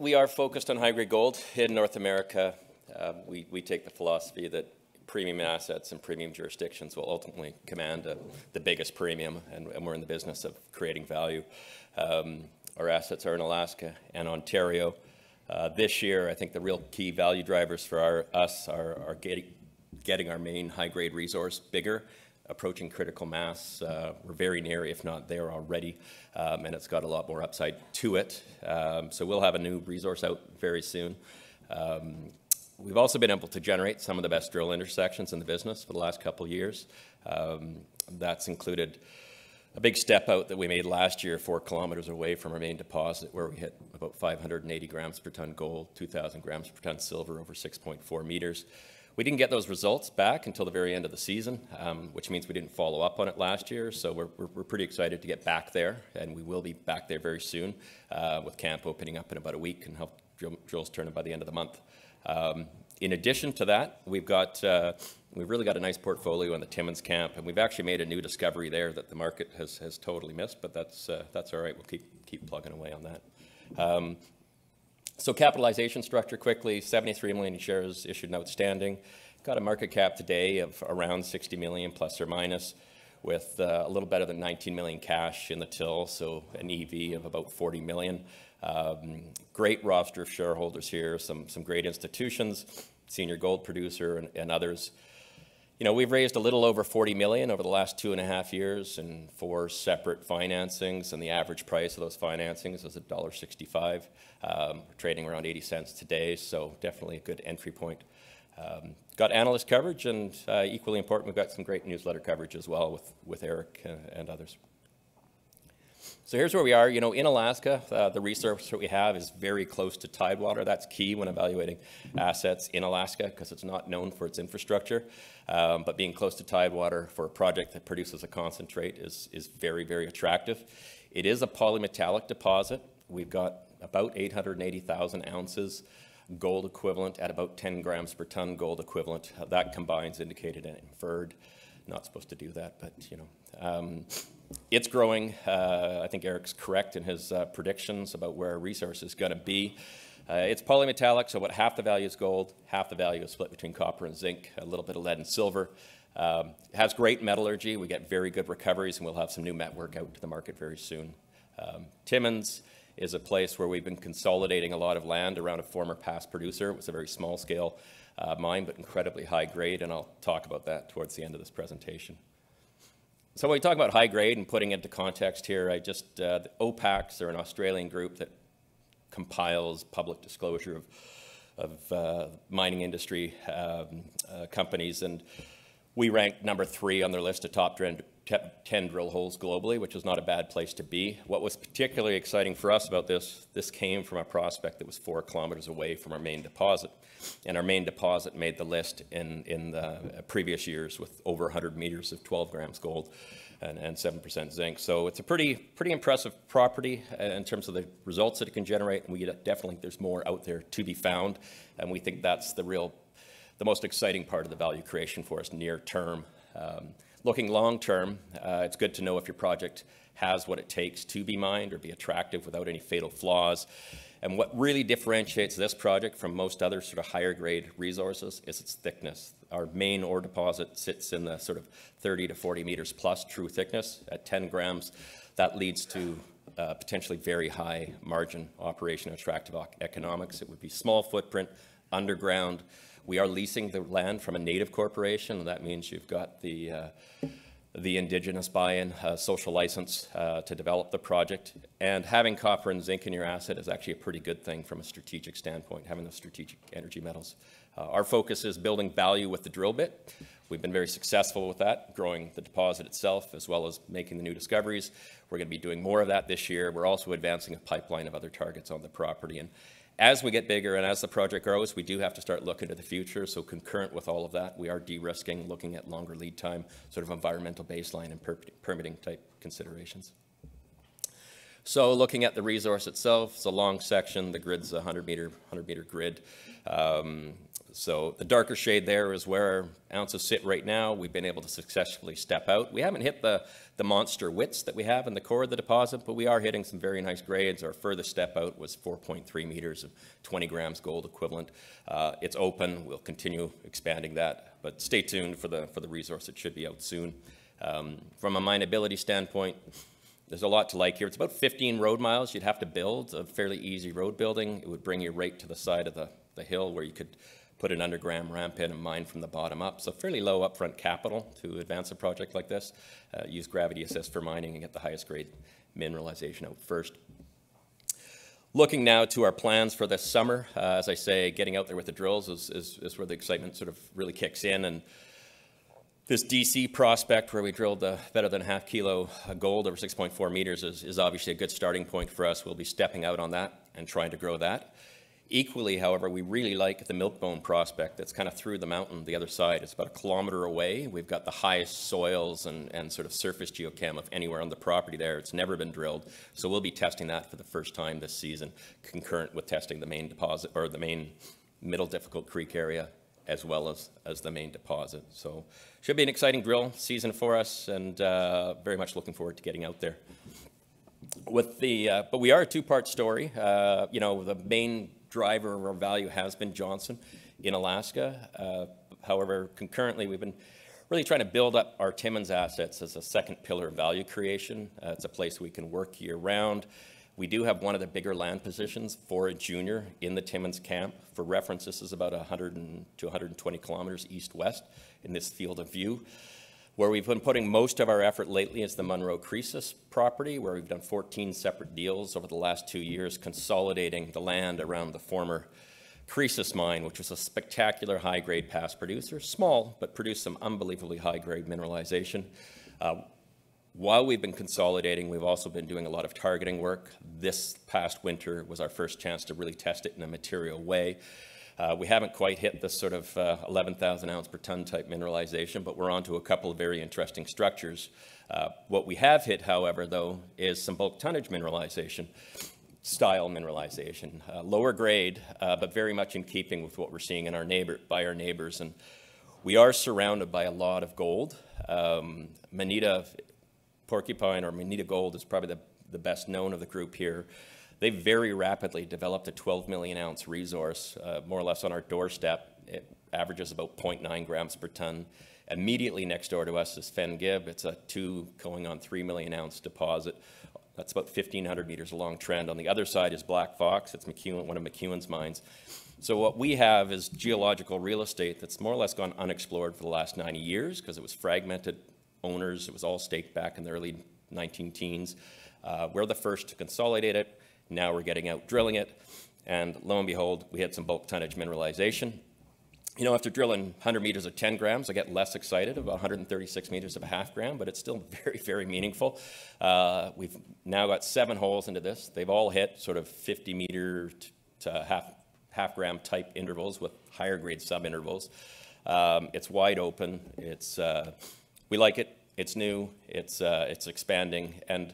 we are focused on high-grade gold in North America. We take the philosophy that premium assets and premium jurisdictions will ultimately command the biggest premium, and we're in the business of creating value. Our assets are in Alaska and Ontario. This year, I think the real key value drivers for us are getting our main high-grade resource bigger, approaching critical mass. We're very near, if not there already, and it's got a lot more upside to it. So we'll have a new resource out very soon. We've also been able to generate some of the best drill intersections in the business for the last couple of years. That's included a big step out that we made last year, 4 kilometers away from our main deposit, where we hit about 580 grams per ton gold, 2,000 grams per ton silver over 6.4 meters. We didn't get those results back until the very end of the season, which means we didn't follow up on it last year. So we're pretty excited to get back there, and we will be back there very soon, with camp opening up in about a week and help drills turn by the end of the month. In addition to that, we've really got a nice portfolio in the Timmins camp, and we've actually made a new discovery there that the market has totally missed, but that's all right. We'll keep plugging away on that. So capitalization structure quickly, 73 million shares issued and outstanding. Got a market cap today of around 60 million plus or minus, with a little better than 19 million cash in the till, so an EV of about 40 million. Great roster of shareholders here, some great institutions, senior gold producer and others. You know, we've raised a little over 40 million over the last 2.5 years in 4 separate financings, and the average price of those financings is $1.65. We're trading around 80 cents today, so definitely a good entry point. Got analyst coverage, and equally important, we've got some great newsletter coverage as well with Eric and others. So here's where we are. You know, in Alaska, the resource that we have is very close to tidewater. That's key when evaluating assets in Alaska, because it's not known for its infrastructure. But being close to tidewater for a project that produces a concentrate is very, very attractive. It is a polymetallic deposit. We've got about 880,000 ounces gold equivalent at about 10 grams per ton gold equivalent. That combines indicated and inferred. Not supposed to do that, but you know. It's growing. I think Eric's correct in his predictions about where our resource is going to be. It's polymetallic, so about half the value is gold, half the value is split between copper and zinc, a little bit of lead and silver. It has great metallurgy. We get very good recoveries, and we'll have some new met work out to the market very soon. Timmins is a place where we've been consolidating a lot of land around a former past producer. It was a very small scale mine, but incredibly high grade, and I'll talk about that towards the end of this presentation. So when we talk about high grade and putting it into context here, the OPACs are an Australian group that compiles public disclosure of mining industry companies, and we ranked number 3 on their list of top 10 drill holes globally, which is not a bad place to be. What was particularly exciting for us about this came from a prospect that was 4 kilometers away from our main deposit. And our main deposit made the list in the previous years with over 100 meters of 12 grams gold and 7% zinc. So it's a pretty impressive property in terms of the results that it can generate. And we definitely think there's more out there to be found. And we think that's the most exciting part of the value creation for us near term. Looking long term, it's good to know if your project has what it takes to be mined or be attractive without any fatal flaws. And what really differentiates this project from most other sort of higher grade resources is its thickness. Our main ore deposit sits in the sort of 30 to 40 meters plus true thickness at 10 grams. That leads to potentially very high margin operation, attractive economics. It would be small footprint, underground. We are leasing the land from a native corporation, and that means you've got the indigenous buy-in, social license to develop the project. And having copper and zinc in your asset is actually a pretty good thing from a strategic standpoint, having those strategic energy metals. Our focus is building value with the drill bit. We've been very successful with that, growing the deposit itself as well as making the new discoveries. We're going to be doing more of that this year. We're also advancing a pipeline of other targets on the property. And as we get bigger and as the project grows, we do have to start looking to the future. So concurrent with all of that, we are de-risking, looking at longer lead time, sort of environmental baseline and permitting type considerations. So looking at the resource itself, it's a long section. The grid's a 100 meter grid. So the darker shade there is where our ounces sit right now. We've been able to successfully step out. We haven't hit the monster widths that we have in the core of the deposit, but we are hitting some very nice grades. Our furthest step out was 4.3 meters of 20 grams gold equivalent. It's open. We'll continue expanding that, but stay tuned for the resource. It should be out soon. From a mineability standpoint, there's a lot to like here. It's about 15 road miles you'd have to build, a fairly easy road building. It would bring you right to the side of the hill where you could put an underground ramp in and mine from the bottom up. So fairly low upfront capital to advance a project like this. Use gravity assist for mining and get the highest grade mineralization out first. Looking now to our plans for this summer, as I say, getting out there with the drills is where the excitement sort of really kicks in. And this DC prospect where we drilled better than a half kilo gold over 6.4 meters is obviously a good starting point for us. We'll be stepping out on that and trying to grow that. Equally, however, we really like the Milkbone prospect that's kind of through the mountain the other side. It's about a kilometer away. We've got the highest soils and sort of surface geochem of anywhere on the property there. It's never been drilled. So we'll be testing that for the first time this season, concurrent with testing the main deposit or the main Middle Difficult Creek area as well as the main deposit. So should be an exciting drill season for us, and very much looking forward to getting out there. With but we are a two-part story. You know, the main driver of our value has been Johnson in Alaska. However, concurrently, we've been really trying to build up our Timmins assets as a second pillar of value creation. It's a place we can work year-round. We do have one of the bigger land positions for a junior in the Timmins camp. For reference, this is about 100 to 120 kilometers east-west in this field of view. Where we've been putting most of our effort lately is the Munro Croesus property, where we've done 14 separate deals over the last 2 years, consolidating the land around the former Croesus mine, which was a spectacular high-grade past producer, small, but produced some unbelievably high-grade mineralization. While we've been consolidating, we've also been doing a lot of targeting work. This past winter was our first chance to really test it in a material way. We haven't quite hit this sort of 11,000 ounce per ton type mineralization, but we're onto a couple of very interesting structures. What we have hit, however, though, is some bulk tonnage mineralization, style mineralization, lower grade, but very much in keeping with what we're seeing in our neighbors. And we are surrounded by a lot of gold. Manita Porcupine or Manita Gold is probably the best known of the group here. They very rapidly developed a 12 million ounce resource, more or less on our doorstep. It averages about 0.9 grams per ton. Immediately next door to us is Fen Gib. It's a 2 going on 3 million ounce deposit. That's about 1,500 meters along trend. On the other side is Black Fox. It's one of McEwen's mines. So what we have is geological real estate that's more or less gone unexplored for the last 90 years because it was fragmented owners. It was all staked back in the early 19-teens. We're the first to consolidate it. Now we're getting out drilling it. And lo and behold, we had some bulk tonnage mineralization. You know, after drilling 100 meters of 10 grams, I get less excited about 136 meters of a half gram, but it's still very, very meaningful. We've now got 7 holes into this. They've all hit sort of 50 meter to half gram type intervals with higher grade sub-intervals. It's wide open. We like it. It's new. It's expanding. And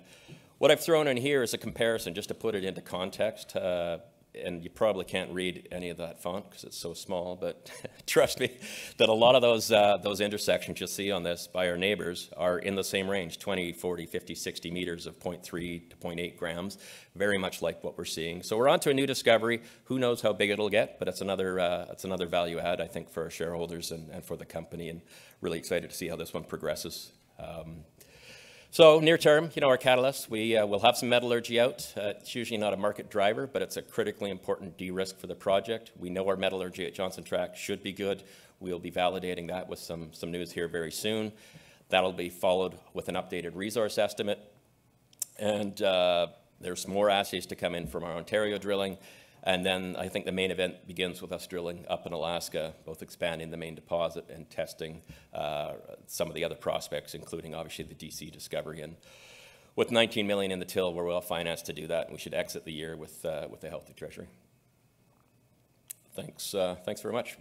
what I've thrown in here is a comparison just to put it into context. And you probably can't read any of that font because it's so small, but trust me that a lot of those intersections you'll see on this by our neighbors are in the same range, 20, 40, 50, 60 meters of 0.3 to 0.8 grams, very much like what we're seeing. So we're on to a new discovery. Who knows how big it'll get, but it's another value add, I think, for our shareholders and for the company, and really excited to see how this one progresses. So near term, you know, our catalysts, we'll have some metallurgy out. It's usually not a market driver, but it's a critically important de-risk for the project. We know our metallurgy at Johnson Tract should be good. We'll be validating that with some news here very soon. That'll be followed with an updated resource estimate. And there's more assays to come in from our Ontario drilling. And then I think the main event begins with us drilling up in Alaska, both expanding the main deposit and testing some of the other prospects, including obviously the DC discovery. And with 19 million in the till, we're well financed to do that, and we should exit the year with a healthy treasury. Thanks very much.